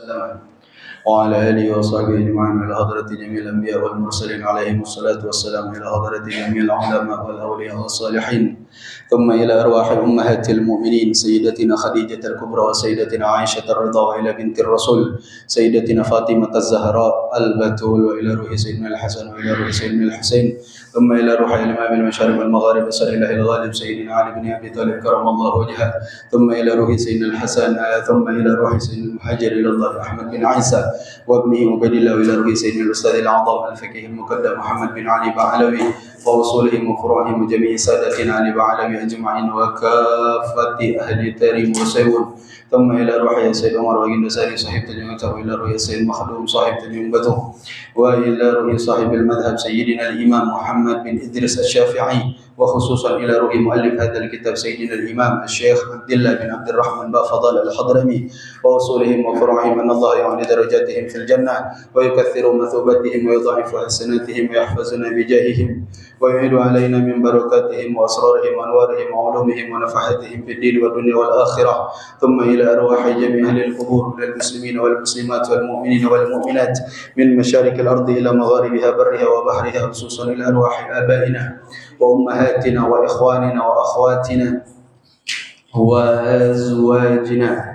وسلم وعلى آله وصحبه أجمعين إلى حضرة جميع الأنبياء والمرسلين عليهم الصلاة والسلام إلى حضرة جميع العلماء والأولياء والصالحين ثم إلى أرواح أمهات المؤمنين سيدتنا خديجة الكبرى وسيدتنا عائشة الرضا وإلى بنت الرسول سيدتنا فاطمة الزهراء البتول وإلى روح سيدنا الحسن وإلى روح سيدنا الحسين ثم إلى روح الإمام المشارق والمغارب صلى الله الغالب سيدنا علي بن أبي طالب كرم الله وجهه ثم إلى روح سيدنا الحسن ثم إلى روح سيدنا المهاجر إلى الله أحمد بن عيسى وابنه عبيد الله وإلى روح سيدنا الأستاذ الأعظم الفقيه المقدم محمد بن علي بعلوي ووصولهم وفروعهم وجميع سادتنا علي بعلوي أجمعين وكافة أهل تاريم وسيون ثم إلى روح سيد عمر وجند ساري صاحب تجمعته وإلى روح سيد مخدوم صاحب تجمعته وإلى روح صاحب المذهب سيدنا الإمام محمد بن إدريس الشافعي وخصوصا إلى روح مؤلف هذا الكتاب سيدنا الإمام الشيخ عبد الله بن عبد الرحمن بافضل الحضرمي ووصولهم وفروعهم أن الله يعلي درجاتهم في الجنة ويكثر مثوبتهم ويضاعف حسناتهم ويحفظنا بجاههم ويعيد علينا من بركاتهم وأسرارهم وأنوارهم وعلومهم ونفحاتهم في الدين والدنيا والآخرة ثم إلى أرواح جميع أهل القبور من المسلمين والمسلمات والمؤمنين والمؤمنات من مشارق الأرض إلى مغاربها برها وبحرها خصوصا إلى أرواح آبائنا وأمهاتنا وإخواننا وأخواتنا وأزواجنا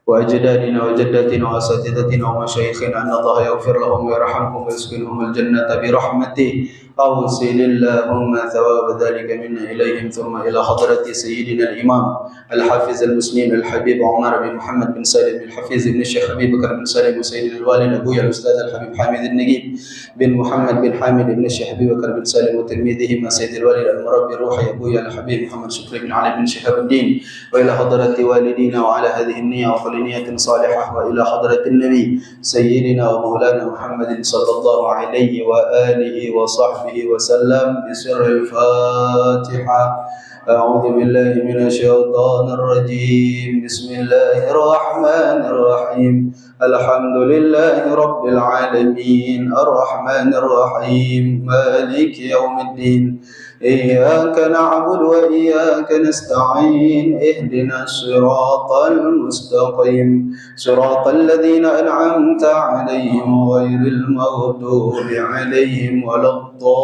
وأجدادنا وجداتنا وأساتذتنا ومشايخنا أن الله يغفر لهم ويرحمهم ويسكنهم الجنة برحمته أوصل اللهم ثواب ذلك منا إليهم ثم إلى حضرة سيدنا الإمام الحافظ المسلم الحبيب عمر بن محمد بن سالم الحفيظ بن الشيخ حبيب بكر بن سالم وسيدنا الوالد أبويا الأستاذ الحبيب حامد النجيب بن محمد بن حامد بن الشيخ حبيب بكر بن سالم وتلميذهما سيد الوالد المربي الروحي أبويا الحبيب محمد شكري بن علي بن شهاب الدين وإلى حضرة والدينا وعلى هذه النية وكل نية صالحة وإلى حضرة النبي سيدنا ومولانا محمد صلى الله عليه وآله وصحبه وسلم بسر الفاتحة أعوذ بالله من الشيطان الرجيم بسم الله الرحمن الرحيم الحمد لله رب العالمين الرحمن الرحيم مالك يوم الدين إياك نعبد وإياك نستعين اهدنا الصراط المستقيم صراط الذين أنعمت عليهم غير المغضوب عليهم ولا الضالين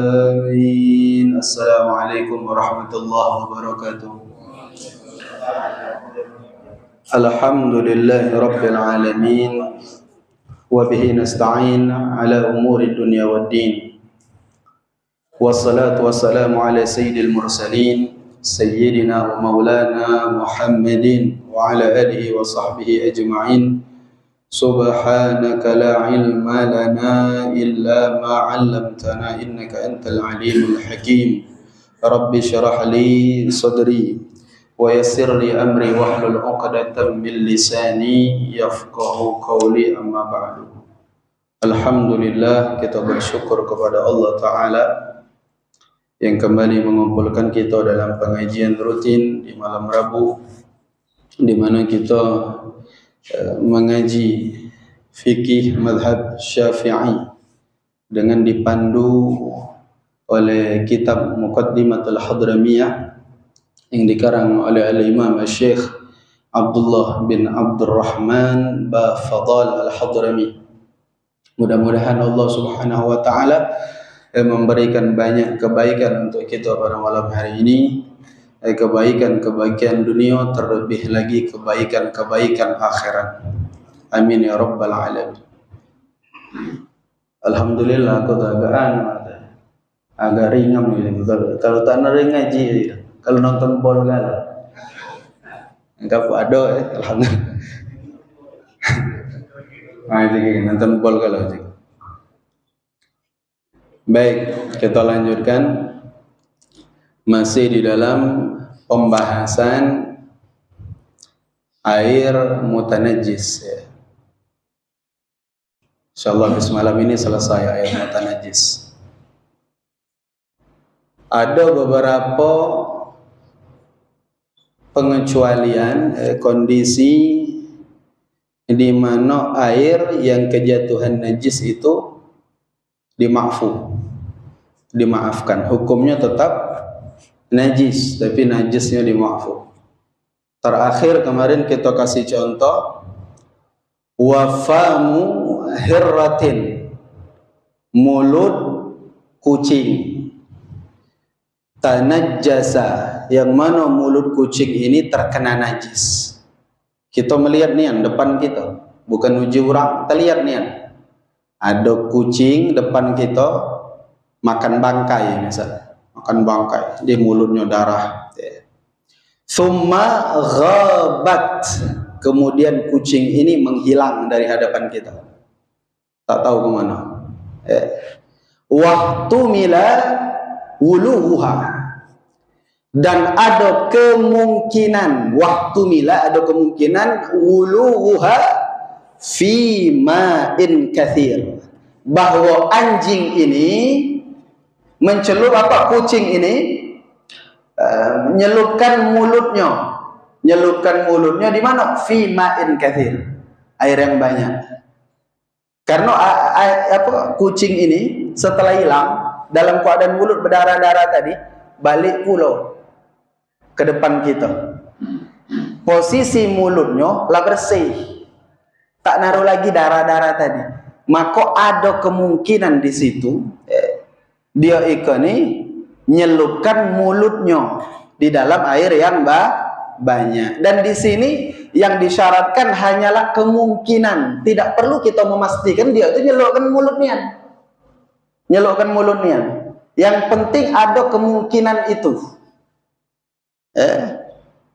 آمين. السلام عليكم ورحمة الله وبركاته. الحمد لله رب العالمين وبه نستعين على أمور الدنيا والدين والصلاة والسلام على سيد المرسلين سيدنا ومولانا محمد وعلى آله وصحبه أجمعين سبحانك لا علم لنا إلا ما علمتنا إنك أنت العليم الحكيم رب اشرح لي صدري ويسر لي أمري واحلل عقدة من لساني يفقه قولي أما بعد. Alhamdulillah, kita bersyukur kepada Allah Ta'ala yang kembali mengumpulkan kita dalam pengajian rutin di malam Rabu, di mana kita mengaji fikih mazhab Syafi'i dengan dipandu oleh kitab Muqaddimatul Hadramiyah yang dikarang oleh Al-Imam Al-Syekh Abdullah bin Abdurrahman Bafadal Al-Hadrami. Mudah-mudahan Allah Subhanahu wa taala memberikan banyak kebaikan untuk kita pada malam hari ini, kebaikan-kebaikan dunia, terlebih lagi kebaikan-kebaikan akhirat. Amin ya rabbal alamin. Alhamdulillah, aku agak ringan ini. Kalau tak nering ngaji, kalau nonton bola kan enggak ada alhamdulillah. Nonton bola kalau aja. Baik, kita lanjutkan masih di dalam pembahasan air mutanajjis ya. Insyaallah malam ini selesai air mutanajjis. Ada beberapa pengecualian kondisi di mana air yang kejatuhan najis itu dimaafkan, hukumnya tetap najis, tapi najisnya dimaafu. Terakhir kemarin kita kasih contoh wafamu hirratin, mulut kucing. Tanajjasa, yang mana mulut kucing ini terkena najis. Kita melihat nih depan kita, bukan uji orang, kita lihat nih ada kucing depan kita makan bangkai misalnya, makan bangkai, di mulutnya darah. Thumma ghabat, kemudian kucing ini menghilang dari hadapan kita, tak tahu kemana. Waktu mila wuluha, dan ada kemungkinan waktu mila, ada kemungkinan wuluha fi ma'in kathir, bahwa anjing ini mencelup apa, kucing ini nyelupkan mulutnya di mana? Fi ma'in kathir, air yang banyak. Karena kucing ini setelah hilang dalam keadaan mulut berdarah-darah tadi, balik pulau ke depan kita. Posisi mulutnya lah bersih, tak naruh lagi darah-darah tadi. Maka ada kemungkinan di situ dia ikani nyelupkan mulutnya di dalam air yang banyak. Dan di sini yang disyaratkan hanyalah kemungkinan, tidak perlu kita memastikan dia itu nyelupkan mulutnya. Yang penting ada kemungkinan itu.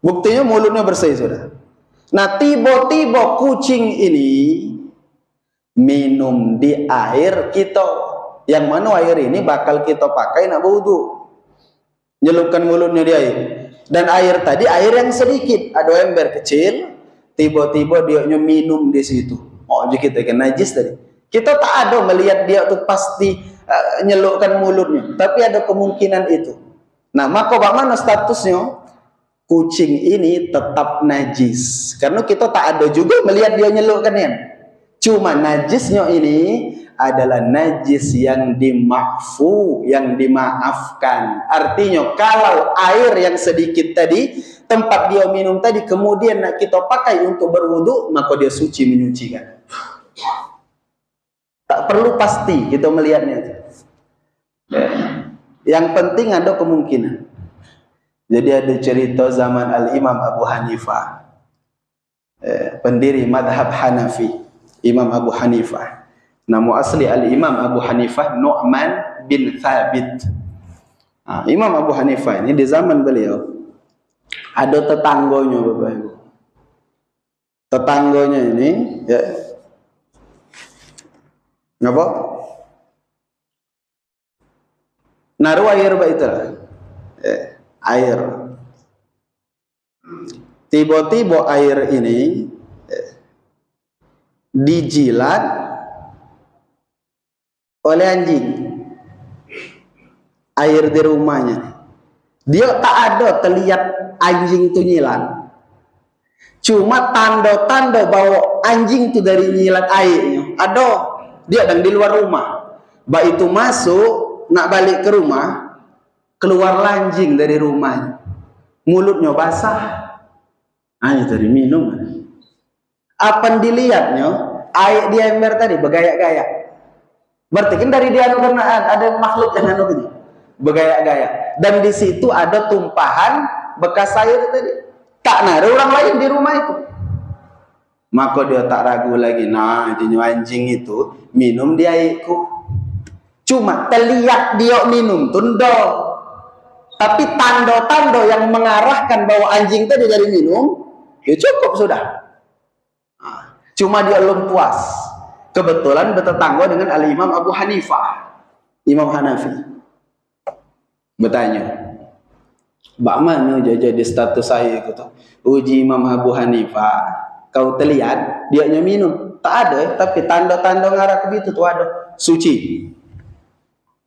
Buktinya mulutnya bersih sudah. Nah, tiba-tiba kucing ini minum di air kita, yang mana air ini bakal kita pakai nak berwudu. Nyelupkan mulutnya di air. Dan air tadi air yang sedikit, ada ember kecil, tiba-tiba dia minum di situ. Oh, jadi kita kena najis tadi. Kita tak ada melihat dia tuh pasti nyelupkan mulutnya, tapi ada kemungkinan itu. Nah, maka bagaimana statusnya? Kucing ini tetap najis, karena kita tak ada juga melihat dia nyelupkannya. Cuma najisnya ini adalah najis yang dima'fu, yang dimaafkan. Artinya kalau air yang sedikit tadi, tempat dia minum tadi, kemudian nak kita pakai untuk berwudu, maka dia suci menyucikan. Tak perlu pasti kita melihatnya. Yang penting ada kemungkinan. Jadi ada cerita zaman Al-Imam Abu Hanifah, pendiri madhab Hanafi, Imam Abu Hanifah. Nama asli Al-Imam Abu Hanifah Nu'man bin Thabit. Imam Abu Hanifah ini di zaman beliau ada tetangganya, Bapak Ibu. Tetangganya ini ngapa? Naruh air baitlah. Air. Tiba-tiba air ini dijilat oleh anjing. Air di rumahnya. Dia tak ada terlihat anjing itu nyilat. Cuma tanda-tanda bahwa anjing itu dari nyilat airnya. Ada. Dia dan di luar rumah. Baik itu masuk, nak balik ke rumah, keluar anjing dari rumahnya. Mulutnya basah. Hanya dari minum. Apa dilihatnya? Air di ember tadi bergaya-gaya. Berarti kan dari dia ada makhluk yang begini, bergaya-gaya. Dan di situ ada tumpahan bekas air tadi. Tak naruh orang lain di rumah itu. Maka dia tak ragu lagi. Nah, anjing itu minum di airku. Cuma terlihat dia minum tunda. Tapi tanda-tanda yang mengarahkan bahwa anjing tadi dari minum, ya cukup sudah. Cuma dia belum puas. Kebetulan bertetangga dengan Al-Imam Abu Hanifah, Imam Hanafi. Bertanya, bagaimana jadi status saya itu? Uji Imam Abu Hanifah, kau terlihat dia minum? Tak ada, tapi tanda-tanda ngarah ke itu tu ada. Suci.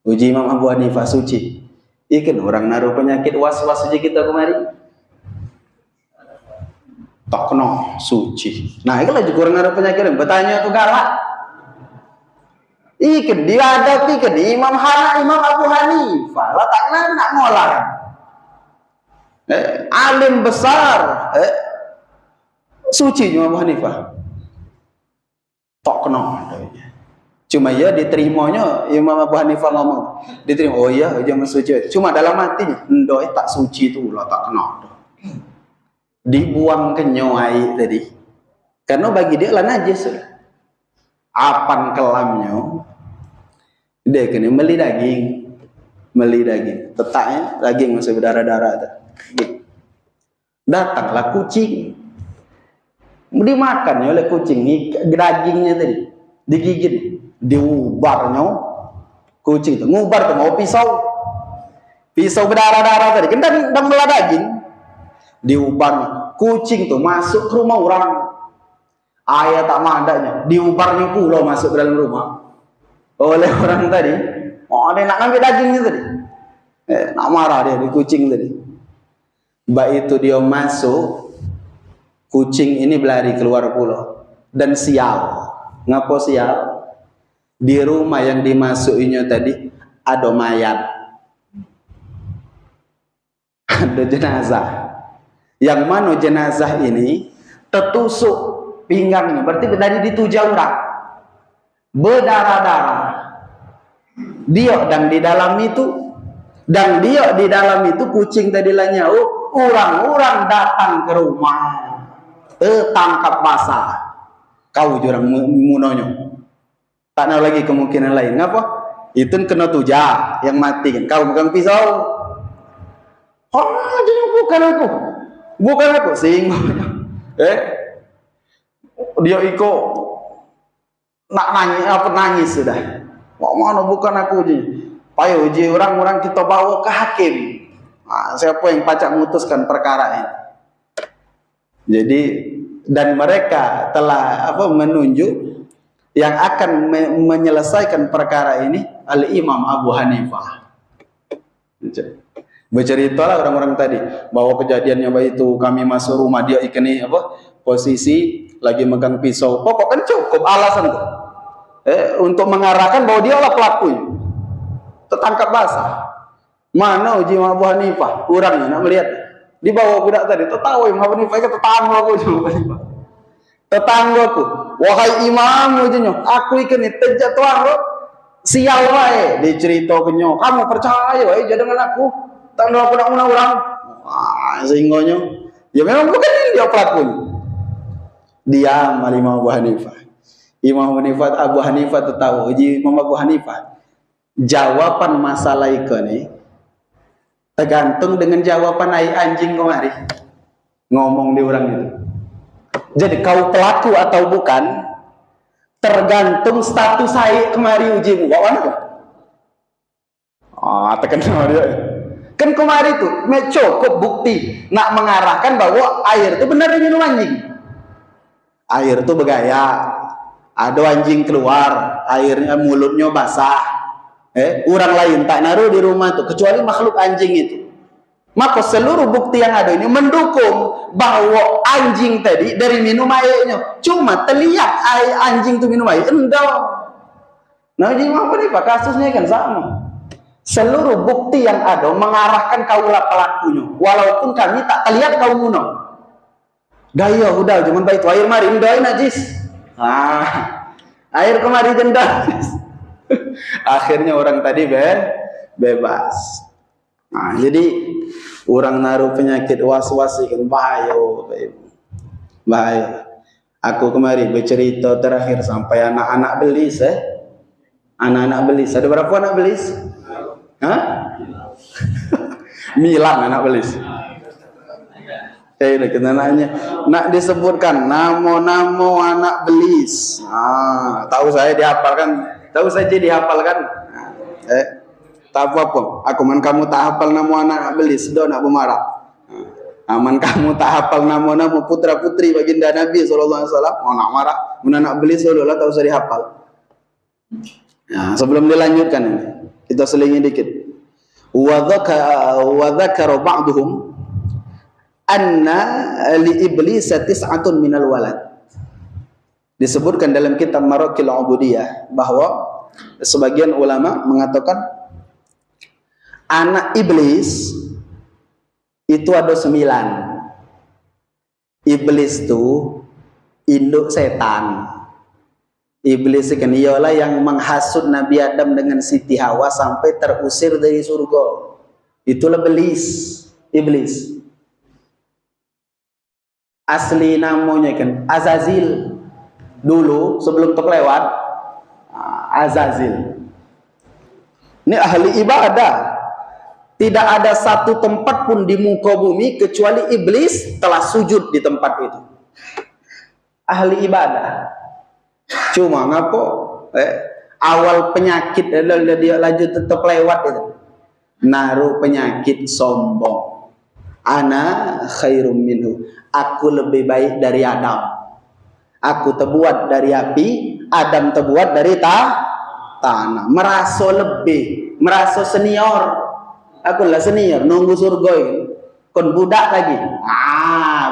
Uji Imam Abu Hanifah suci. Ikan orang naruh penyakit was-was saja kita kemarin. Tak kena suci. Nah, itulah juga orang naruh penyakit. Bertanya tu galak. Ikan dia ada ikan Imam Abu Hanifah. Lah tak nak ngolah. Alim besar, suci Imam Abu Hanifah. Tak kena. Cuma ya diterimanya Imam Abu Hanifah ngomong, diterima. Oh iya, jangan suci. Cuma dalam hatinya, ndoi tak suci tu lah, tak kena. Dibuang ke nyoi tadi. Karena bagi dia lah najis. Apan kelamnya, dia kena meli daging, tetaknya daging masih berdarah-darah. Datanglah kucing, dimakan oleh kucing, dagingnya tadi digigit, diubarnya kucing itu, ngubar tuh mau pisau berdarah-darah tadi, kan dan belah daging, diubar kucing tuh masuk ke rumah orang, ayah tak mandaknya, diubarnya pulau masuk ke dalam rumah oleh orang tadi. Oh, dia nak ngambil dagingnya tadi, nak marah dia di kucing tadi. Mbak itu dia masuk, kucing ini berlari keluar pulau dan sial. Ngapa sial? Di rumah yang dimasukinya tadi ada mayat, ada jenazah. Yang mana jenazah ini tertusuk pinggangnya, berarti dari dituja orang, berdarah-darah. Dia dan di dalam itu kucing tadi lah nyau. Orang-orang datang ke rumah, tangkap basah. Kau jurang munonyo. Tak ada lagi kemungkinan lain. Ngapa? Itu kena tuja yang mati kan. Kau bukan pisau. Oh, jadi bukan aku. Sehingga dia ikut nak nangis sudah. Mau mana bukan aku je. Payo je orang-orang kita bawa ke hakim. Nah, siapa yang pacak memutuskan perkara ini? Jadi dan mereka telah menunjuk yang akan menyelesaikan perkara ini Al-Imam Abu Hanifah. Berceritalah orang-orang tadi bahwa kejadiannya itu kami masuk rumah dia ikeni posisi lagi megang pisau. Pokok kan cukup alasan tuh. Untuk mengarahkan bahwa dia lah pelakunya. Tertangkap basah. Mana uji Imam Abu Hanifah? Orangnya nak melihat. Di bawah budak tadi, tahu Imam Abu Hanifah itu tetangga aku Imam Abu Hanifah. Tetanggaku, wahai imam ujinya, aku ikan ini terjatuh lo, sial wae. Diceritakannya, kamu percaya wae jadi dengan aku, tak ada aku nak orang. Sehingganya, ya memang bukan ini dia pelakunya. Diam Imam Abu Hanifah. Imam Abu Hanifah tahu uji Imam Abu Hanifah. Jawaban masalah ini tergantung dengan jawaban anjing kemari ngomong di orang itu. Jadi kau pelaku atau bukan tergantung status saya kemari ujimu. Bawa mana? Terkenal dia. Kan kemari itu cukup bukti nak mengarahkan bahwa air itu benar diminum anjing. Air itu bergaya. Ada anjing keluar, airnya mulutnya basah. Orang lain tak naruh di rumah itu kecuali makhluk anjing itu. Maka seluruh bukti yang ada ini mendukung bahwa anjing tadi dari minum airnya. Cuma terlihat air anjing itu minum air. Enggak. Nah, jadi apa nih Pak? Kasusnya kan sama. Seluruh bukti yang ada mengarahkan kaulah pelakunya. Walaupun kami tak terlihat kau minum. Daya udah cuma baik air mari ndai najis. Air kemari jendal. Akhirnya orang tadi bebas. Jadi orang naruh penyakit was-was kan bahaya. Aku kemarin bercerita terakhir sampai anak-anak belis. Anak-anak belis. Ada berapa anak belis? Milan anak belis. Kita nanya, nak disebutkan namo-namo anak belis. Tahu saya dihafalkan. Tak apa-apa. Aku man kamu tak hafal nama anak belis, sudah nak bermarah. Aman kamu tak hafal nama-nama putra-putri baginda Nabi SAW, nak marah. Mana anak belis sudah lah, tak usah dihafal. Sebelum dilanjutkan ini, kita selingi dikit. Wa dzakara ba'duhum anna li iblis tis'atun minal walad. Disebutkan dalam kitab Maraqil Ubudiyah bahwa sebagian ulama mengatakan anak iblis Itu ada 9. Iblis tuh induk setan. Iblis kan ialah yang menghasut Nabi Adam dengan Siti Hawa sampai terusir dari surga. Itulah iblis. Asli namanya kan Azazil. Dulu sebelum terlewat Azazil. Ini ahli ibadah. Tidak ada satu tempat pun di muka bumi kecuali iblis telah sujud di tempat itu. Ahli ibadah. Cuma ngapo? Awal penyakit dia lanjut tetap lewat itu. Naruh penyakit sombong. Ana khairum minhu. Aku lebih baik dari Adam. Aku terbuat dari api, Adam terbuat dari tanah. Merasa lebih, merasa senior. Aku lah senior, nunggu surga ini. Kon budak lagi.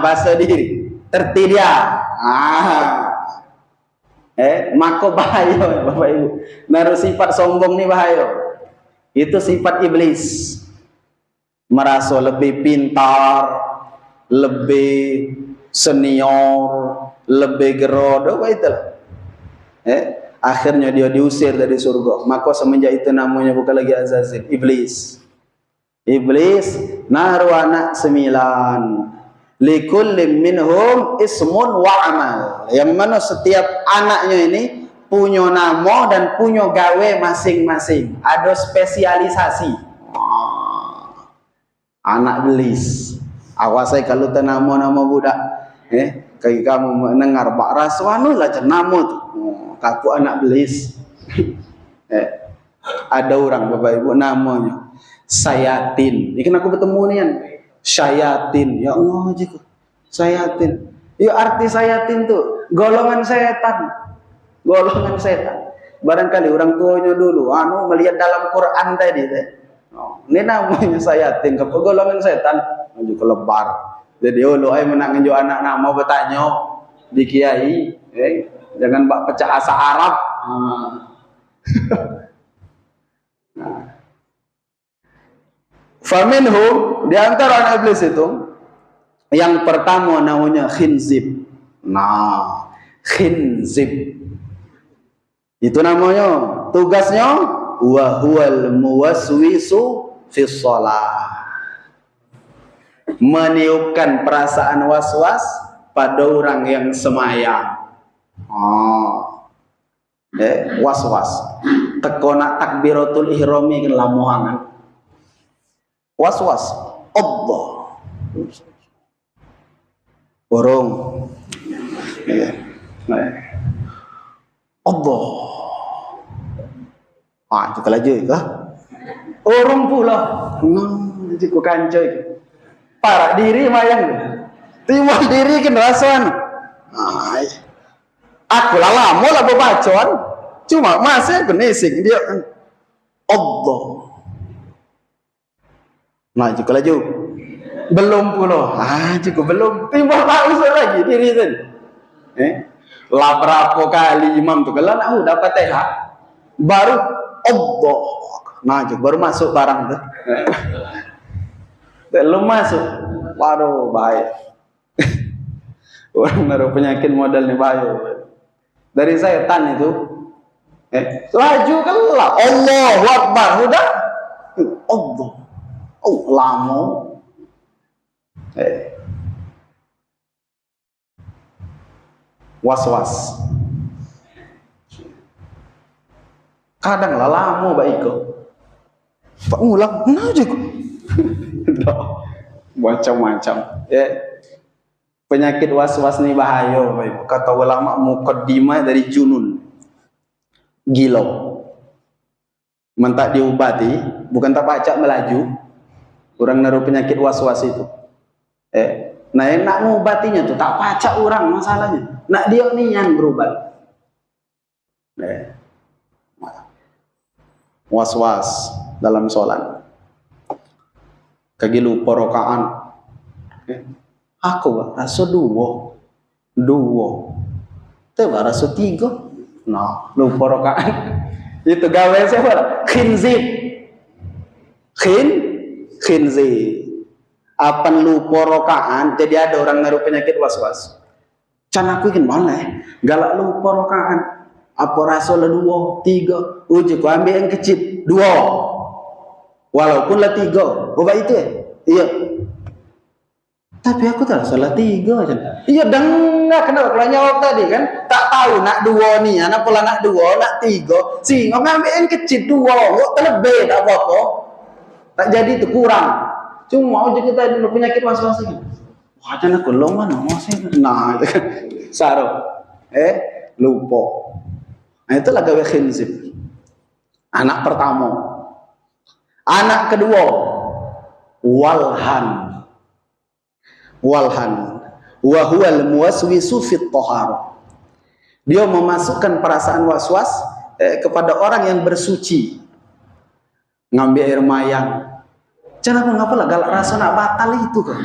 Bahasa diri. Terti dia. Maka bahaya Bapak Ibu. Naruh sifat sombong ini bahaya. Itu sifat iblis. Merasa lebih pintar, lebih senior, lebih gerodo, itulah. Akhirnya dia diusir dari surga. Maka semenjak itu namanya bukan lagi Azazil, iblis. Iblis naruh anak 9. Likullim minhum ismun wa amal. Yang mana setiap anaknya ini punya nama dan punya gawe masing-masing. Ada spesialisasi. Anak iblis. Awas saya kalau nama-nama budak. Kayak kamu mendengar Pak Raswanu lah nama tuh. Kaku anak iblis. Ada orang Bapak Ibu namanya Sayatin. Ini kan aku bertemu nih kan. Sayatin. Ya Allah jiku. Sayatin. Ya arti sayatin tuh golongan setan. Golongan setan. Barangkali orang tuanya dulu melihat dalam Quran tadi teh. Ini namanya sayatin. Ke golongan setan menuju lebar. Jadi ay menang ngejo anak nama bertanya di kiai. Jangan bak pecah asa Arab. Faminhum, di antara anak iblis itu yang pertama namanya khinzib. Khinzib itu namanya, tugasnya wa huwal muwaswisu fis shalah. Meniupkan perasaan was-was pada orang yang semayang. Was-was. Tekona takbiratul ihrami kan lamongan. Was-was. Allah. Borong. Allah. Itu laju kah? Orang pula. Jiku kancoy. Para diri mayang. Timbal diri kan rasan. Aku lah lama lah berbacaan. Cuma masih kenesing dia. Allah. Cukup laju. Belum pula. Cukup belum. Timbal tak usah lagi diri tadi. Lah berapa kali imam tu kalau nak dapat TH baru Allah. Cukup baru masuk barang tu. Belum masuk. Waduh bahaya. Orang naruh penyakit modal ni bahaya. Dari setan itu. Laju kelah. Allahu Akbar. Sudah. Allah. Lama. Was-was. Kadang lah lama baik kok. Pak ngulang. Juga. Macam-macam. Penyakit was-was ni bahaya. Kata ulama mukaddimah dari junun. Gila. Mentak diobati, bukan tak pacak melaju. Orang naruh penyakit was-was itu. Nah yang nak mengobatinya tuh tak pacak orang masalahnya. Nak dia ni yang berobat. Was-was dalam sholat. Kaki lupa rokaan. Aku rasa dua. Tapi rasa 3. Lupa rokaan. Itu gawe siapa? Khinzib. Khinzib. Apan lupa rokaan, jadi ada orang naruh penyakit was-was. Can aku ikan mana? Galak lupa rokaan. Apa rasa lah 2, 3. Uji ku ambil yang kecil 2. Walaupun lah 3. Ubah itu ya? Iya. Tapi aku tak salah 3 aja. Iya dengar kenapa kalau jawab tadi kan? Tak tahu nak 2 ni, anak pula nak 2, nak 3. Si ngambil yang kecil 2, kok terlebih tak apa-apa. Tak jadi itu kurang. Cuma uji kita dulu penyakit was-was ini. Wah, jangan aku long mana masih. Nah, itu kan saro. Lupa. Nah, itulah gawe khinzib. Anak pertama. Anak kedua, walhan. Walhan. Wa huwal muwaswisu fit thahara. Dia memasukkan perasaan was-was kepada orang yang bersuci. Ngambil air mayang. Jangan ngapa lah galak rasa nak batal itu kan.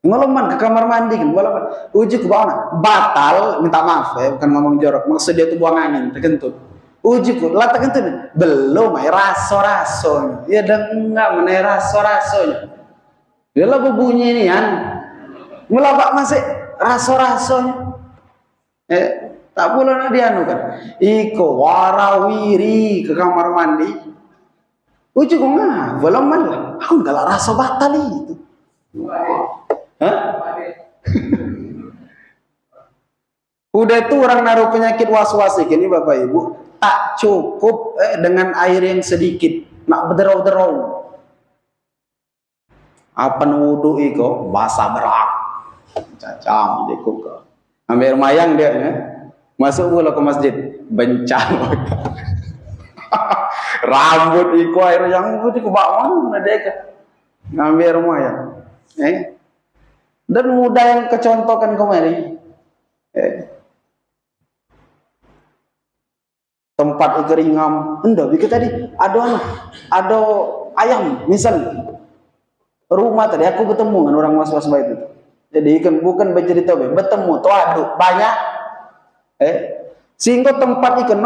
Ngoloman ke kamar mandi kan, ngoloman. Uji ke bawah batal, minta maaf ya, bukan ngomong jorok. Maksud dia tuh buang angin, terkentut. Uji ku, lah terkentut. Belum, raso-rasonya. Ya dan enggak menai raso-rasonya. Dia lah bunyi ini kan. Melabak masih raso-rasonya. Tak boleh nak dianu kan. Iko warawiri ke kamar mandi. Uji ku ngah, belum mana. Aku enggak rasa batal itu. Hah? Udah itu orang naruh penyakit was-was ini Bapak Ibu tak cukup dengan air yang sedikit, nak berderau-derau. Apa wudu iko basah berak, cacam dikuk. Ambil mayang dia, masuk pula ke masjid, bencang. Rambut iko air yang putih kebawan ada ngambil mayang. Dan mudah yang kecontohkan kemari. Tempat keringam, enggak bikin tadi ada ayam misal rumah tadi aku bertemu dengan orang was-was baik itu. Jadi kan bukan bercerita bertemu tuh aduk banyak sehingga tempat ikan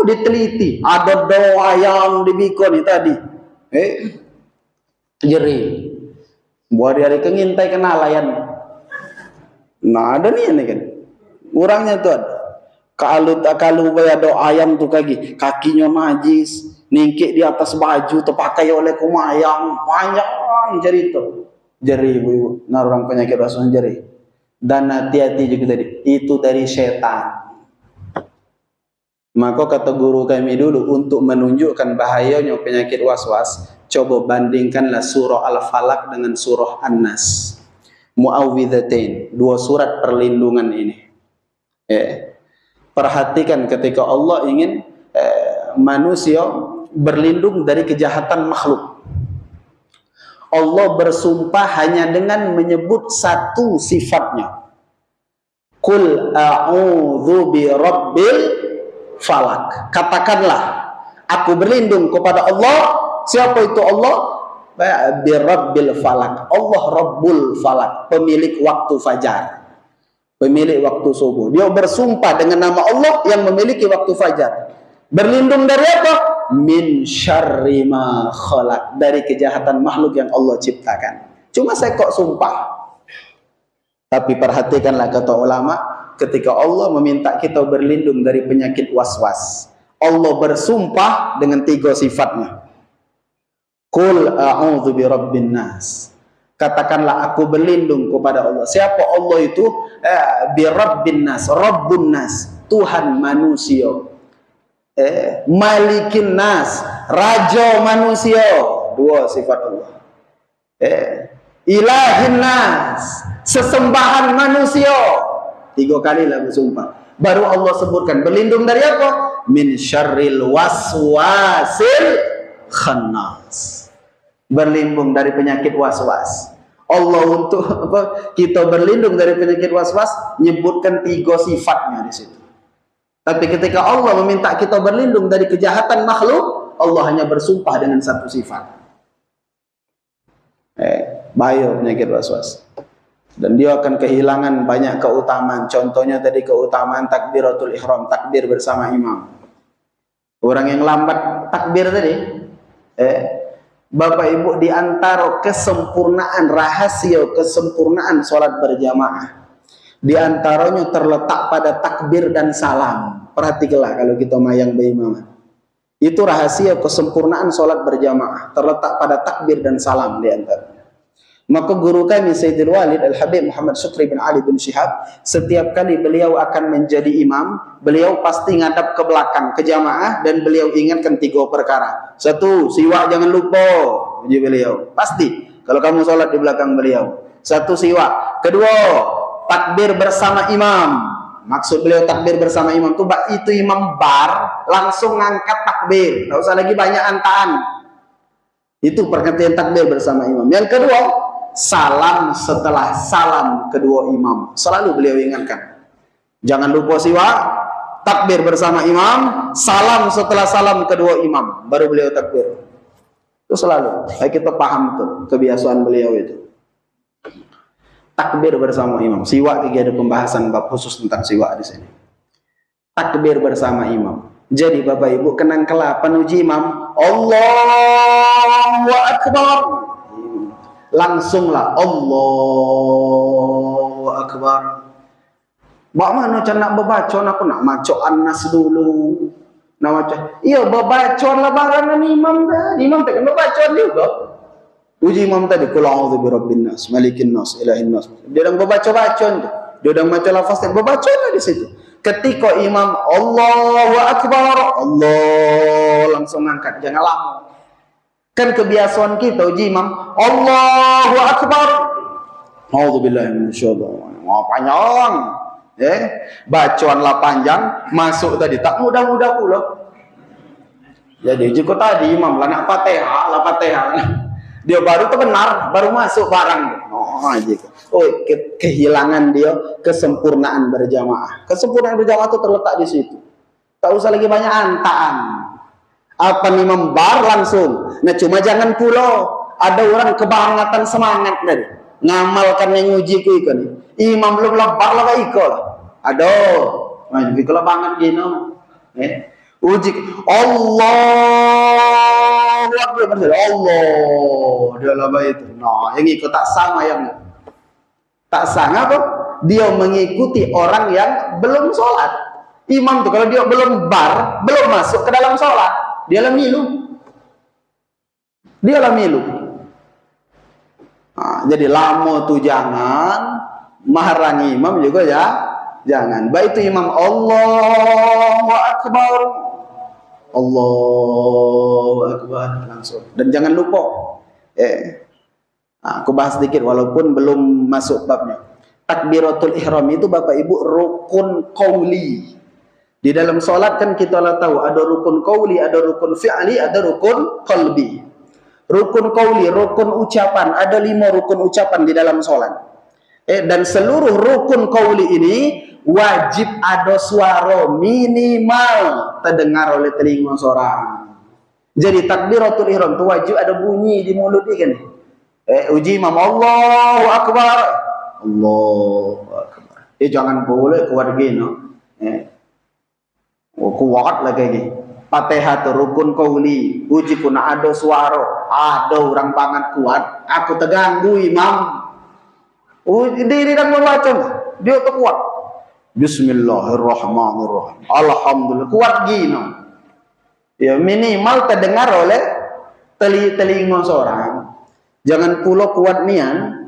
diteliti ada 2 ayam dibikon tadi jeri buat hari kengintai kenalayan. Nah ada nih kan orangnya tuh ada kalau ada ayam tuh kakinya najis ningkik di atas baju terpakai oleh kumayang panjang cerita jeri ibu nah orang penyakit rasanya jeri. Dan hati-hati juga tadi itu dari setan. Maka kata guru kami dulu untuk menunjukkan bahayanya penyakit was-was, coba bandingkanlah surah Al-Falaq dengan surah An-Nas. Muawwidzatain, 2 surat perlindungan ini. Perhatikan ketika Allah ingin manusia berlindung dari kejahatan makhluk. Allah bersumpah hanya dengan menyebut satu sifatnya. Qul a'udzu birabbil falak. Katakanlah aku berlindung kepada Allah. Siapa itu Allah? Birabbil falak. Allah Rabbul falak, pemilik waktu fajar, pemilik waktu subuh. Dia bersumpah dengan nama Allah yang memiliki waktu fajar. Berlindung dari apa? Min syarri ma khalaq, dari kejahatan makhluk yang Allah ciptakan. Cuma saya kok sumpah. Tapi perhatikanlah kata ulama, ketika Allah meminta kita berlindung dari penyakit was-was, Allah bersumpah dengan 3 sifatnya. Qul a'udzu birabbin nas. Katakanlah aku berlindung kepada Allah. Siapa Allah itu? Birabbin nas, Rabbun nas, Tuhan manusia. Malikin nas, raja manusia. 2 sifat Allah. Ilahin nas, sesembahan manusia. 3 kali lah bersumpah. Baru Allah sebutkan berlindung dari apa? Min syarril waswasil khannas. Berlindung dari penyakit was-was. Allah untuk apa? Kita berlindung dari penyakit was-was nyebutkan 3 sifatnya di situ. Tapi ketika Allah meminta kita berlindung dari kejahatan makhluk, Allah hanya bersumpah dengan 1 sifat. Bahaya penyakit was-was. Dan dia akan kehilangan banyak keutamaan. Contohnya tadi keutamaan takbiratul ihram, takbir bersama imam. Orang yang lambat takbir tadi, Bapak Ibu, di antara kesempurnaan, rahasia kesempurnaan sholat berjamaah, di antaranya terletak pada takbir dan salam. Perhatikanlah kalau kita mayang berimaman. Itu rahasia kesempurnaan sholat berjamaah, terletak pada takbir dan salam di antaranya. Maka guru kami Sayyidul Walid Al-Habib Muhammad Syukri bin Ali bin Syihab, setiap kali beliau akan menjadi imam, beliau pasti ngadap ke belakang ke jamaah dan beliau ingatkan 3 perkara. 1, siwak jangan lupa, uji beliau. Pasti kalau kamu sholat di belakang beliau. 1, siwak. 2, takbir bersama imam. Maksud beliau takbir bersama imam itu imam bar langsung ngangkat takbir, enggak usah lagi banyak antaan. Itu pengertian takbir bersama imam. Yang kedua, salam setelah salam kedua imam. Selalu beliau ingatkan. Jangan lupa siwak, takbir bersama imam, salam setelah salam kedua imam, baru beliau takbir. Itu selalu. Kita paham tuh kebiasaan beliau itu. Takbir bersama imam. Siwak juga ada pembahasan bab khusus tentang siwak di sini. Takbir bersama imam. Jadi Bapak Ibu kenang kelak penuji imam, Allahu Akbar. Langsunglah Allahu Akbar. Bak mana macam nak berbacon, aku nak macam Anas dulu. Nak macam, iya berbacon lah barangan imam dah. Imam tak kena berbacon juga. Uji imam tadi, Qul a'udzu birabbin nas, malikin nas, ilahin nas. Dia dah berbacon-bacon tu. Dia dah macam lafaz tak berbacon di situ. Ketika imam Allahu Akbar, Allah langsung angkat, jangan lama. Kan kebiasaan kita uji imam Allahu Akbar. A'udzubillahi minasyaitonir rajim. Panjang. Bacaanlah panjang, masuk tadi tak mudah-mudah pula. Jadi jika tadi imam lah nak Fatihah, dia baru terbenar, baru masuk barang. Kehilangan dia kesempurnaan berjamaah. Kesempurnaan berjamaah itu terletak di situ. Tak usah lagi banyak antaan. Apa imam bar langsung. Nah cuma jangan pula ada orang kebangetan semangat tadi. Ngamalkan yang uji ku ikan. Imam belum lebar lah ikut. Aduh, maju kalau banget gini. Uji Allah Akbar, Allah dia laba itu. Nah, yang ikut tak sama yang tak sama apa? Dia mengikuti orang yang belum sholat. Imam tuh kalau dia belum bar, belum masuk ke dalam sholat, dia lah milu. Nah, jadi lama tuh jangan, maharangi imam juga ya. Jangan. Baik itu imam Allahu Akbar. Allahu Akbar langsung. Dan jangan lupa. Aku bahas sedikit walaupun belum masuk babnya. Takbiratul ihram itu Bapak Ibu rukun qauli. Di dalam salat kan kita lah tahu ada rukun qauli, ada rukun fi'li, ada rukun qalbi. Rukun qauli, rukun ucapan, ada 5 rukun ucapan di dalam salat. Dan seluruh rukun qauli ini wajib ada suara minimal terdengar oleh telinga seorang. Jadi takbiratul ihram itu wajib ada bunyi di mulut dia kan. Uji imam Allahu Akbar. Allahu Akbar. Jangan boleh kuat gini. Kuat lagi gini. Fatihah itu rukun qauli. Uji pun ada suara, ada orang banget kuat. Aku terganggu imam. Diri dan membaca dia tu kuat. Bismillahirrahmanirrahim. Alhamdulillah kuat gini. Ya minimal terdengar oleh telinga seorang. Jangan pula kuat nian.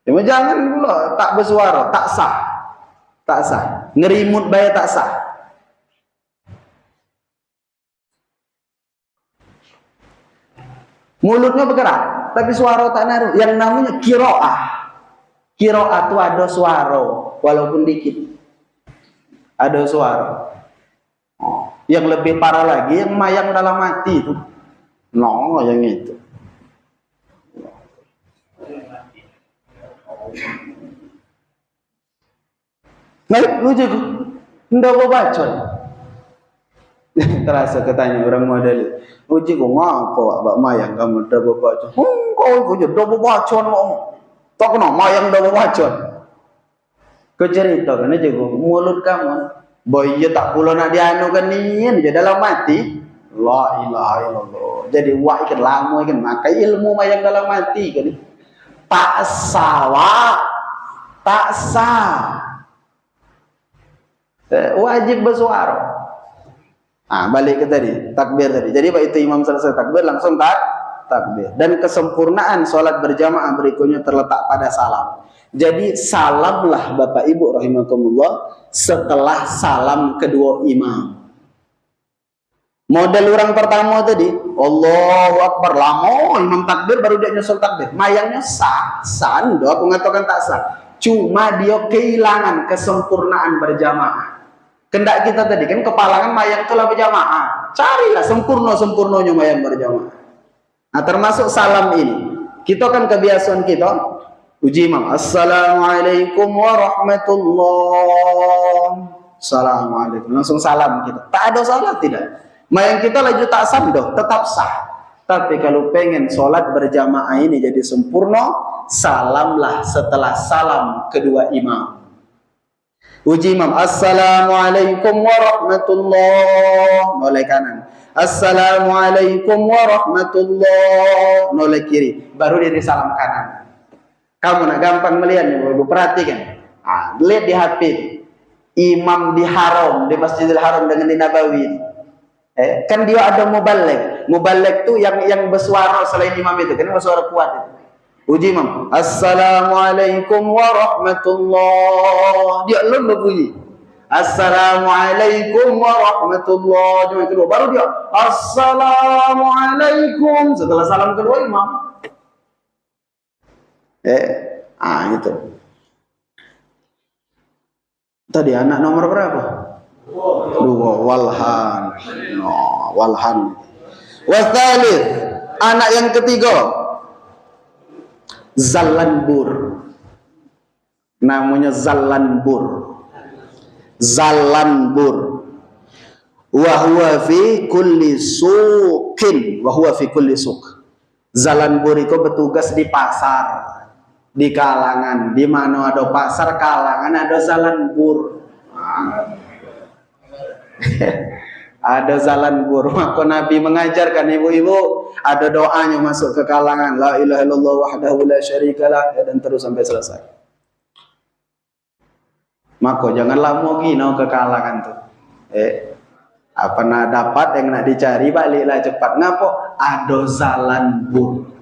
Jangan pula tak bersuara, tak sah. Tak sah. Ngerimut bayar tak sah. Mulutnya bergerak, tapi suara tak naruh. Yang namanya qiraah. Qiraah itu ada suara, walaupun dikit. Ada suara. Yang lebih parah lagi, yang mayang dalam hati itu. No, yang itu. Nah, lu juga ndak mau bacot. Terasa ketanya orang model. Uji kau ngapa abak mayang kamu ndak mau bacot? Kau je ndak mau bacot mau. Tak kena mayang ndak mau bacot. Kau cerita kan aja mulut kamu. Boy ya tak pula nak dianukan nian je dalam hati. La ilaha illallah. Jadi wa ikan lama ikan maka ilmu mayang dalam mati kan. Tak sawa, tak sah. Wajib bersuara. Balik ke tadi, takbir tadi. Jadi begitu imam selesai takbir langsung takbir. Dan kesempurnaan sholat berjamaah berikutnya terletak pada salam. Jadi salamlah Bapak Ibu rahimakumullah setelah salam kedua imam. Model orang pertama tadi, Allahu Akbar, lama imam takbir baru dia nyusul takbir. Mayangnya sah, ndo aku mengatakan tak sah. Cuma dia kehilangan kesempurnaan berjamaah. Kendak kita tadi kan kepalangan mayang itulah berjamaah. Carilah sempurna-sempurnanya mayang berjamaah. Nah, termasuk salam ini. Kita kan kebiasaan kita uji imam, Assalamualaikum warahmatullahi. Assalamualaikum. Langsung salam kita. Tak ada salah tidak. Mayang kita laju tak samdo, tetap sah. Tapi kalau pengen sholat berjamaah ini jadi sempurna, salamlah setelah salam kedua imam. Uji imam, Assalamualaikum warahmatullahi. Noleh kanan. Assalamualaikum warahmatullahi. Noleh kiri. Baru diri salam kanan. Kamu nak gampang melihat nih, Ibu perhatikan. Lihat di HP. Imam di Haram, di Masjidil Haram dengan di Nabawi. Kan dia ada mubalek. Mubalek tuh yang bersuara selain imam itu, kan bersuara kuat itu. Uji imam, Assalamualaikum warahmatullahi. Dia belum berbunyi. Assalamualaikum warahmatullahi. Yang kedua baru dia Assalamualaikum setelah salam kedua imam. Itu. Tadi anak nomor berapa? 2. Walhan. Walhan. Wasalith. Anak yang ketiga. Zalanbur. Namanya Zalanbur. Zalanbur. Wa huwa fi kulli suqin. Wa huwa fi kulli suq. Zalanbur itu bertugas di pasar. Di kalangan, di mana ada pasar kalangan ada zalanbur. Ada zalanbur. Maka Nabi mengajarkan ibu-ibu ada doanya masuk ke kalangan, la ilaha illallah wahdahu la syarikalah, dan terus sampai selesai. Maka jangan lama gino ke kalangan tuh. Apa nak dapat yang nak dicari baliklah cepat. Ngapo? Ada zalanbur.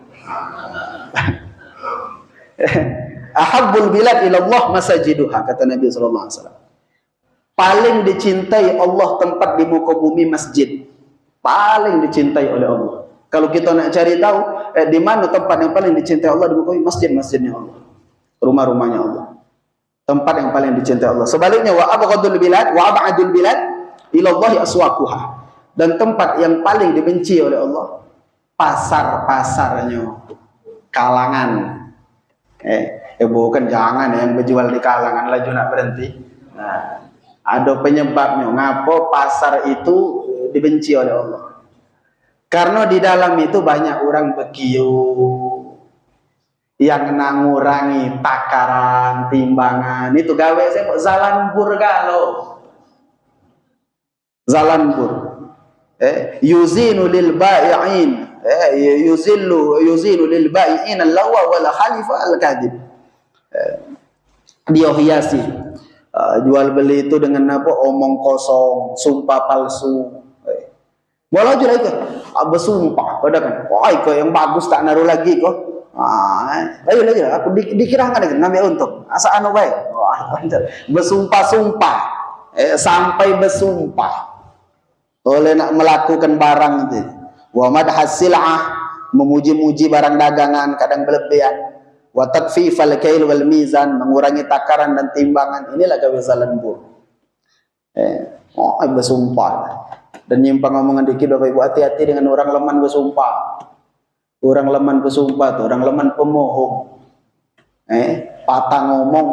Ahabbul bilad ilallah masajiduha, kata Nabi sallallahu alaihi wasallam. Paling dicintai Allah tempat di muka bumi masjid. Paling dicintai oleh Allah. Kalau kita nak cari tahu di mana tempat yang paling dicintai Allah di muka bumi, masjid-masjidnya Allah. Rumah-rumahnya Allah. Tempat yang paling dicintai Allah. Sebaliknya wa abghadul bilad wa ab'adul bilad ilallahi aswaquha. Dan tempat yang paling dibenci oleh Allah, pasar-pasarnya, kalangan. Bukan jangan yang berjual di kalangan laju nak berhenti. Nah, ada penyebabnya. Ngapa pasar itu dibenci oleh Allah? Karena di dalam itu banyak orang begiu yang mengurangi takaran, timbangan. Itu gawe saya kok zalanbur galau. Zalanbur. Yuzinu lil bai'in. Yuzinu lil bai'in al-lawa wal khalifa al-kadhib. Dia hiasi jual beli itu dengan apa? Omong kosong, sumpah palsu. Walau juga itu bersumpah, pada kan? Wah, kau yang bagus tak naruh lagi kau. Ayo lagi, aku dikirakan lagi ngambil untuk asa anu baik. Bersumpah-sumpah, sampai bersumpah oleh nak melakukan barang itu. Wa madhas sil'ah, memuji-muji barang dagangan, kadang berlebihan. Wa takfifal kail wal mizan, mengurangi takaran dan timbangan. Inilah gawe zalanbur. Bersumpah. Dan nyimpang omongan dikit, Bapak Ibu, hati-hati dengan orang leman bersumpah. Orang leman bersumpah tuh, orang leman pemohong. Patah ngomong,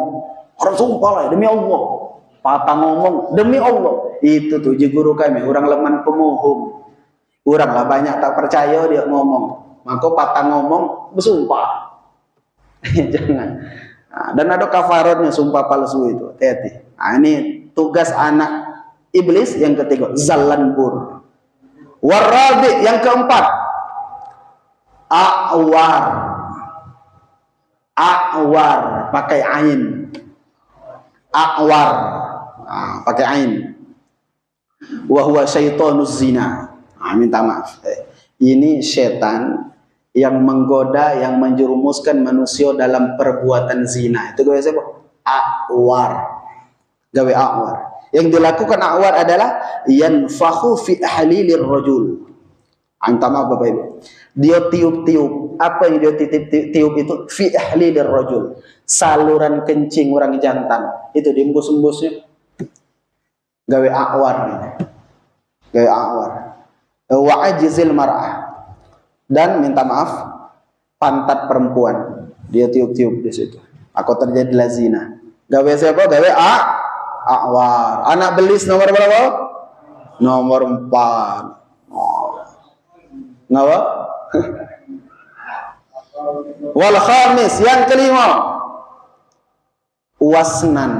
orang sumpah lah demi Allah. Patah ngomong demi Allah. Itu tuh guru kami, orang leman pemohong. Orang lah banyak tak percaya dia ngomong, maka patah ngomong bersumpah. Jangan. Dan ada kafaratnya sumpah palsu itu. Hati-hati. Ini tugas anak iblis yang ketiga, zalanbur. Warabi, yang keempat, a'war. A'war pakai ain. A'war pakai ain. Wa huwa syaitanuz zina. Minta maaf. Ini setan yang menggoda, yang menjerumuskan manusia dalam perbuatan zina. Itu gawe siapa? A'war. Gawe a'war. Yang dilakukan a'war adalah yanfakhu fi ahlilir rajul. Minta maaf Bapak Ibu. Dia tiup-tiup. Apa yang dia tiup itu? Fi ahlilir rajul. Saluran kencing orang jantan. Itu diembus-embusnya. Gawe a'war. Gawe a'war. Wa ajzil mar'ah. Dan minta maaf, pantat perempuan. Dia tiup-tiup di situ. Aku terjadilah zina. Gawe siapa? Gawe a'war. Anak belis nomor berapa? Nomor 4. Ngawa? Wal khamis, yang kelima, wasnan.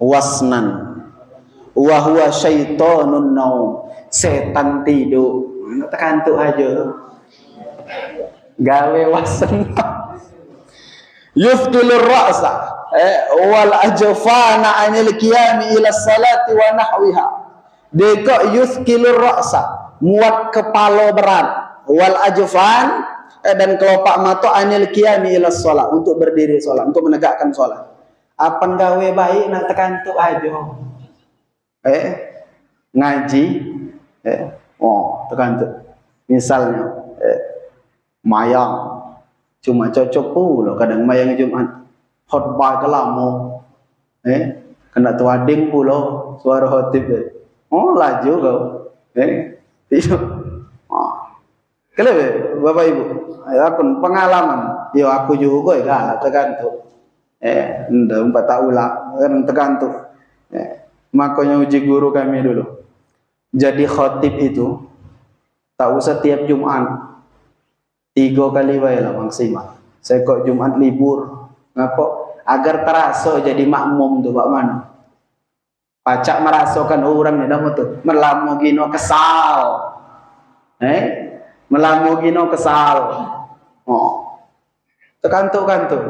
Wasnan. Wa huwa syaitanun naum. Setan tidur. Terkantuk aja. Gawe wasnan. Yufdilur ra'sa wal ajfana anil qiyami ila salati wa nahwiha. Deka yuthqilur ra'sa, muat kepala berat, wal ajfan dan kelopak mata anil qiyami ila shalah, untuk berdiri salat, untuk menegakkan salat. Apa gawe baik nak terkantuk aja. Ngaji terkantuk. Misalnya mayang cuma cocok pula kadang mayang Jumat khutbah kelamo kena tuading pula suara khotib laju kau tidak kalau Bapak Ibu aku pengalaman aku juga galak tergantung ndak empat tahulah kan tergantung makanya uji guru kami dulu jadi khotib itu tak usah tiap Jumat 3 kali baiklah maksimal. Saya kok Jumat libur. Ngapa? Agar terasa jadi makmum tu Pak mana. Pacak merasakan orang ni dah betul. Melamu gino kesal. Melamu gino kesal. Terkantuk-kantuk.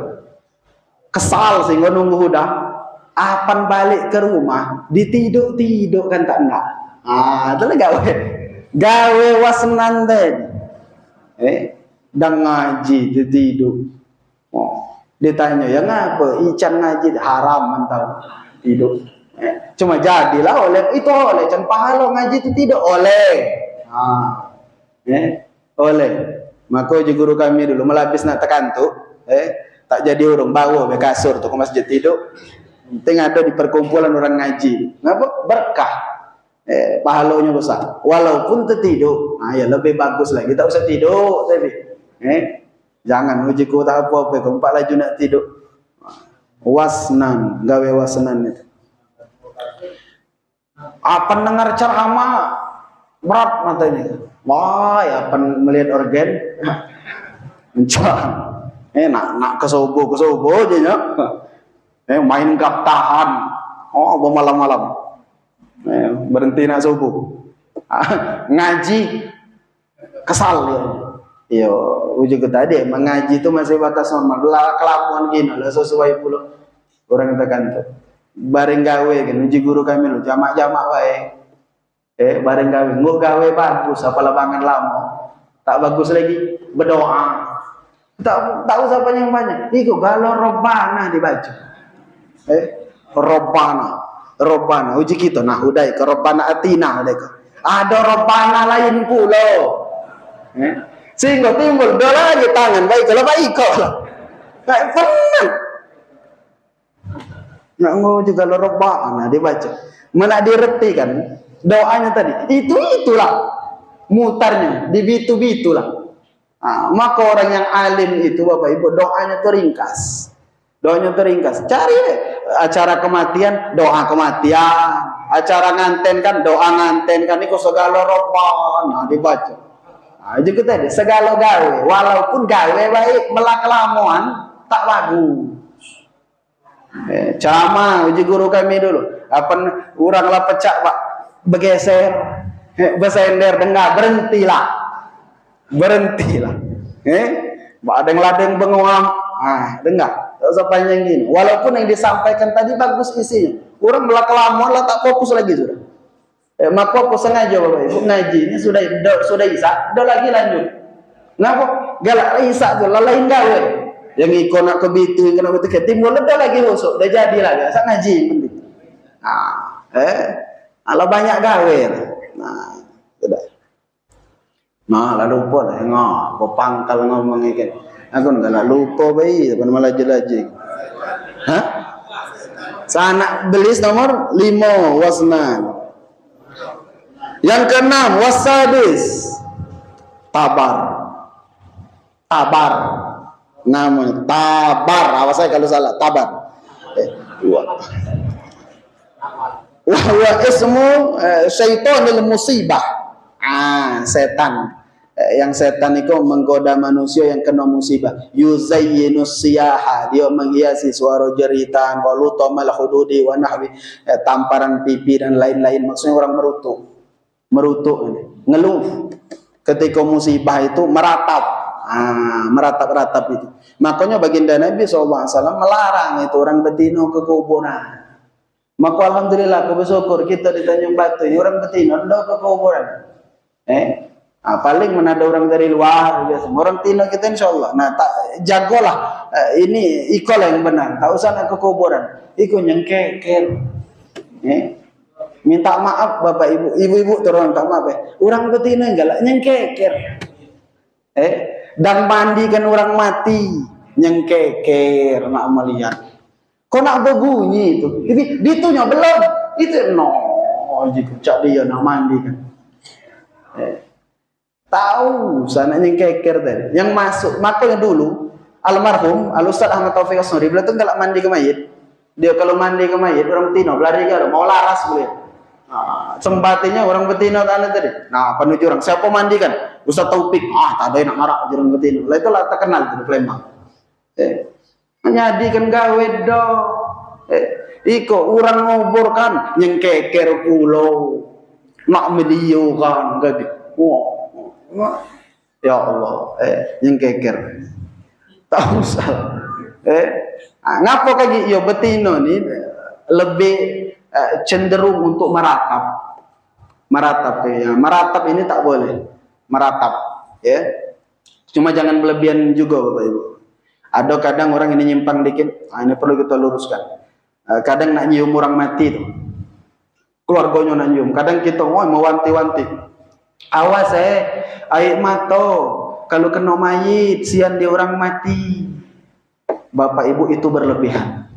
Kesal sehingga nunggu udah. Apan balik ke rumah, ditiduk-tiduk kan tak nak. Itulah gawe. Gawe wasnan tadi. Dan ngaji tidur. Ditanya yang apa? Ican ngaji haram mentau tidur. Cuma jadilah oleh itu oleh can pahala ngaji itu tidak oleh. Oleh. Maka uji guru kami dulu melapis nak terkantuk. Tak jadi orang bawa be kasur tu ke masjid tidur. Penting ada di perkumpulan orang ngaji. Ngapa? Berkah. Pahalanya besar. Walaupun tertidur, ya lebih bagus lagi. Tak usah tidur tapi. Jangan uji ku tak apa-apa keempat laju nak tidur. Wasnan, gawe wasnan itu. Apa dengar ceramah berat matanya. Wah, ya apa melihat organ. Mencang. Nak kesobo aja nya. Main gap tahan. Malam-malam. Berhenti nak subuh. Ngaji kesal dia. Yo, uji kita tadi mengaji itu masih batas normal. Kelakuan gini lah sesuai pula orang terkantuk. Bareng gawe kan uji guru kami lo jamak-jamak baik. Bareng gawe, nguk gawe bagus apa lapangan lama. Tak bagus lagi berdoa. Tak tahu siapa yang banyak. Iku kalau Robbana dibaca. Robbana uji kita nah udah ke Robbana atina mereka. Ada Robbana lain pula. Sehingga timbul doa lagi tangan baik kalau baik kok lah. Kayak pernah. Nak ngomong juga lo Robbana dibaca. Mana direti kan doanya tadi. Itulah mutarnya di bitu-bitu lah. Maka orang yang alim itu Bapak Ibu doanya teringkas. Doanya teringkas. Cari acara kematian, doa kematian. Acara nganten kan, doa nganten kan. Ini segala Robbana dibaca. Juga tadi segala gawe, walaupun gawe baik melakelamuan tak bagus. Ceramah uji guru kami dulu. Apa orang lah pecah Pak, bergeser. Besender dengar, berhentilah. Ladeng bengong, dengar. Tak usah panjang gini. Walaupun yang disampaikan tadi bagus isinya, orang belak kelamaan lah tak fokus lagi sudah. Maka aku sengaja Bapak Ibu ngaji ini sudah Isa, udah lagi lanjut. Kenapa? Galak Isa tu lain gawe. Yang ikut nak ke bitu, kena betul ke timbul udah lagi rusuk, dah jadi lagi. Asal ngaji penting. Kalau banyak gawe. Sudah. Lah lupa lah, kau pangkal ngomong ikan. Aku enggak lupa bayi, tapi malah jelajah. Sanak belis nomor 5 wasnan. Yang keenam wasadis tabar. Namanya tabar. Awas saya kalau salah, tabar. Wa ismu syaitanul musibah. Setan. Yang setan itu menggoda manusia yang kena musibah. Yuzayyinus siyaha, dia menghiasi suara jeritan, waluto mal hududi wa nahwi, tamparan pipi dan lain-lain. Maksudnya orang merutuk, ngeluh. Ketika musibah itu meratap itu. Makanya baginda Nabi SAW melarang itu orang betina ke kuburan. Maka alhamdulillah aku bersyukur kita di Tanjung Batu ini orang betina ndak ke kuburan. Paling mana ada orang dari luar biasa. Orang Tino kita insyaallah. Nah, jagolah ini iko lah yang benar. Tak usah nak ke kuburan. Iko nyengkeker. Minta maaf Bapak Ibu, ibu-ibu terus minta maaf. Orang betina enggak lah nyengkeker. Dan mandikan orang mati nyengkeker nak melihat. Kau nak berbunyi itu. Ditunya belum. Itu jika cak dia nak mandikan. Tahu sana nyengkeker tadi. Yang masuk, makanya dulu almarhum Al-Ustaz Ahmad Taufik Asnuri beliau tuh enggak mandi ke mayit. Dia kalau mandi ke mayit orang betina belari ke mau laras beliau. Sembatinya orang betina tadi. Penuju orang siapa mandikan? Ustaz Taufik. Tak ada yang nak marah orang betina. Lah itulah terkenal di Palembang. Nyadikan gawe do. Iko orang ngoborkan nyengkeker pulau. Nak mediu kan gadi. Ya Allah, nyengkeker. Tak usah. Ngapa kaki yo betina ni lebih cenderung untuk meratap. Meratap ini tak boleh. Meratap, ya. Cuma jangan berlebihan juga Bapak Ibu. Ada kadang orang ini nyimpang dikit. Ini perlu kita luruskan. Kadang nak nyium orang mati tu. Keluarganya nak nyium. Kadang kita mau wanti-wanti. Awas air mata kalau kena mayit sian dia orang mati. Bapak Ibu itu berlebihan.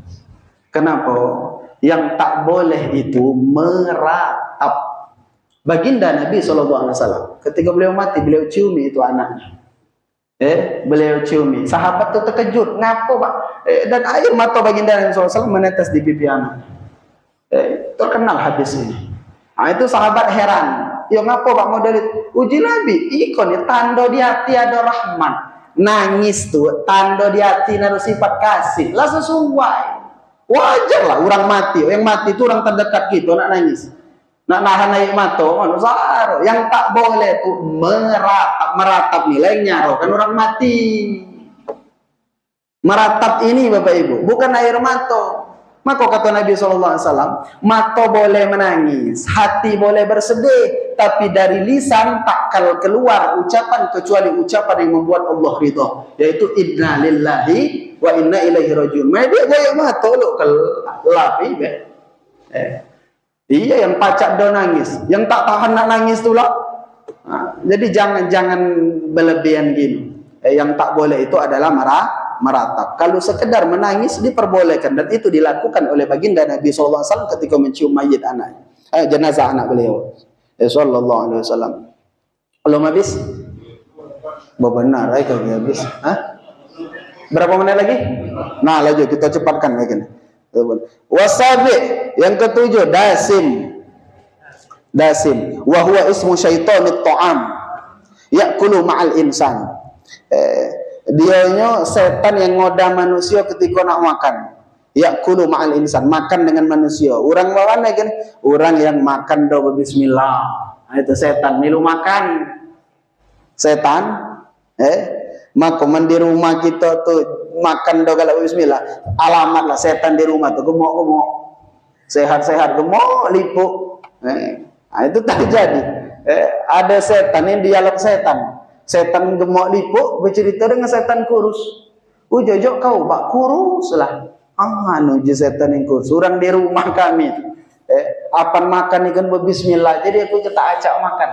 Kenapa? Yang tak boleh itu meratap. Baginda Nabi SAW ketika beliau mati beliau ciumi itu anaknya. Beliau ciumi. Sahabat itu terkejut. Ngapa Pak? Dan air mata baginda Nabi SAW menetes di pipi anaknya. Terkenal hadis ini. Itu sahabat heran. Ya ngapa Pak model uji Nabi? Ikon ya tanda di hati ada rahman. Nangis tuh tanda di hati ada sifat kasih. Lah sesuai. Wajar lah orang mati. Yang mati itu orang terdekat gitu nak nangis. Nak nahan air mata manusia. Yang tak boleh tuh meratap nilainya kan orang mati. Meratap ini Bapak Ibu bukan air mata. Maka kata Nabi SAW, mata boleh menangis, hati boleh bersedih, tapi dari lisan takkan keluar ucapan kecuali ucapan yang membuat Allah ridha, yaitu inna lillahi wa inna ilaihi rajiun. Dia goyang mata lo kelapi iya yang pacak do nangis, yang tak tahan nak nangis tu lah. Jadi jangan berlebihan gini. Yang tak boleh itu adalah meratap. Kalau sekedar menangis diperbolehkan dan itu dilakukan oleh baginda Nabi SAW ketika mencium mayit anaknya, jenazah anak beliau sallallahu alaihi wasallam. Belum habis? Benar kalau habis. Berapa menit lagi? Nah, lanjut kita cepatkan lagi. Wasabi yang ketujuh dasim wa huwa ismu syaitanit ta'am ya'kulu ma'al insan. Dianya setan yang ngoda manusia ketika nak makan. Ya'kulu ma'al insan, makan dengan manusia. Orang mana kan? Orang yang makan do bismillah. Itu setan milu makan. Setan maka di rumah kita tuh makan do kalau bismillah, alamat lah setan di rumah tuh gemuk-gemuk. Sehat-sehat gemuk lipuk. Itu terjadi. Ada setan yang dialog setan. Setan gemuk lipuk bercerita dengan setan kurus. Jojok kau bak kurus lah. Je setan yang kurus. Orang di rumah kami. Apan makan ikan berbismillah. Jadi aku tak acak makan.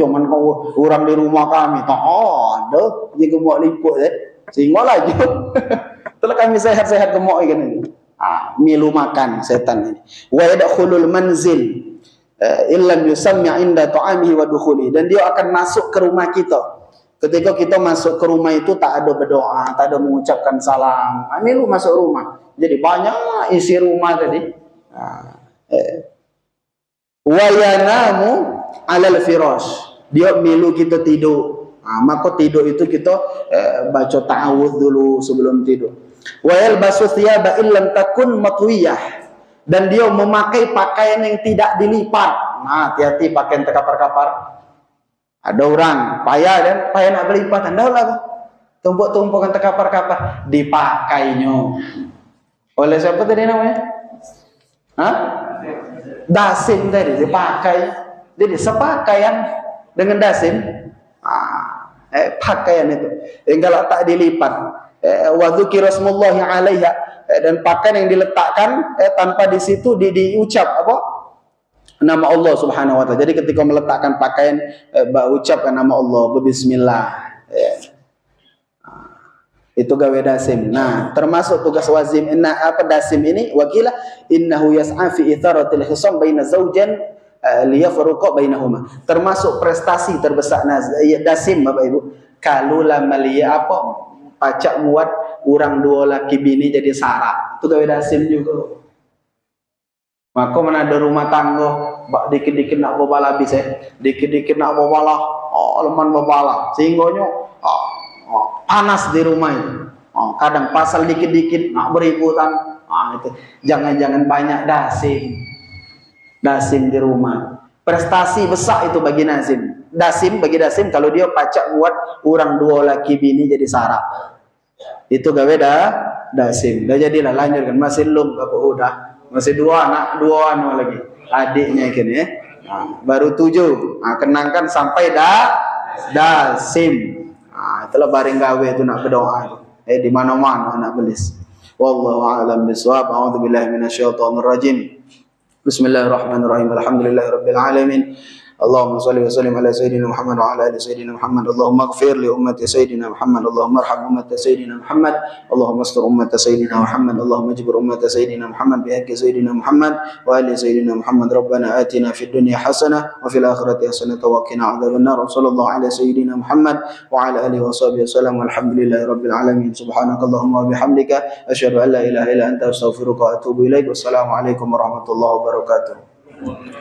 Jangan kau orang di rumah kami. Tak ada. Dia gemuk lipuk. Sehingga lagi. Itulah kami sehat-sehat gemuk ikan ini. Milu makan setan ini. Wa yadkhulul manzil illam yusammi 'inda ta'amihi wa dukhuli, dan dia akan masuk ke rumah kita. Ketika kita masuk ke rumah itu tak ada berdoa, tak ada mengucapkan salam. Milu masuk rumah. Jadi banyak isi rumah tadi. Wa yanamu 'alal firash. Dia milu kita tidur. Maka tidur itu kita baca ta'awudz dulu sebelum tidur. Wa yalbasu thiyaba illam takun matwiyah, dan dia memakai pakaian yang tidak dilipat. Hati-hati pakaian terkapar-kapar. Ada orang payah nak berlipat, andaulah tumpuk-tumpukan terkapar-kapar, dipakainya oleh siapa tadi namanya? Dasim tadi dipakai. Jadi sepakaian dengan dasim. Pakaian itu kalau tak dilipat. Wa dzukira smullahi 'alaiha, dan pakaian yang diletakkan tanpa di situ diucap apa? Nama Allah Subhanahu wa taala. Jadi ketika meletakkan pakaian ucapkan nama Allah, bismillah. Itu gawe dasim. Termasuk tugas wazim dasim ini, wakila innahu yas'a fi itharatil khisam baina zawjan liyafruqa bainahuma. Termasuk prestasi terbesar dasim Bapak Ibu. Kalau lamalia pacak buat orang dua laki bini jadi syarat. Itu gawe dasim juga. Maka mana ada rumah tangga, dikit-dikit nak bobala habis dikit-dikit nak bobala, leman bobala. Sehingga panas di rumah itu. Kadang pasal dikit-dikit nak beributan. Itu jangan-jangan banyak dasim. Dasim di rumah. Prestasi besar itu bagi dasim. Bagi dasim kalau dia pacak buat orang dua laki bini jadi syarat. Itu gawe dasim. Dah jadilah lanjutkan, masih lum apa udah. Masih dua anak lagi. Adiknya kini baru 7. Kenangkan sampai dasim. Itulah bareng gawe itu nak berdoa. Di mana-mana nak belis. Wallahu a'lam bishawab. A'udzubillahi minasyaitonir rajim. Bismillahirrahmanirrahim. Alhamdulillahirabbil alamin. Allahumma shalli wa sallim ala sayyidina Muhammad wa ala ali sayyidina Muhammad. Allahumma ighfir li ummati sayyidina Muhammad. Allahumma arham ummati sayyidina Muhammad. Allahumma astur ummati sayyidina Muhammad. Allahumma jibur ummati sayyidina Muhammad bi haqqi sayyidina Muhammad wa ali sayyidina Muhammad. Rabbana atina fid dunya hasanah wa fil akhirati hasanah wa qina adzabannar. Sallallahu ala sayyidina Muhammad wa ala alihi wa sahbihi wasallam. Walhamdulillahirabbil alamin. Subhanakallahumma wa bihamdika asyhadu an la ilaha illa anta astaghfiruka wa atubu ilaik. Wassalamu alaikum warahmatullahi wabarakatuh.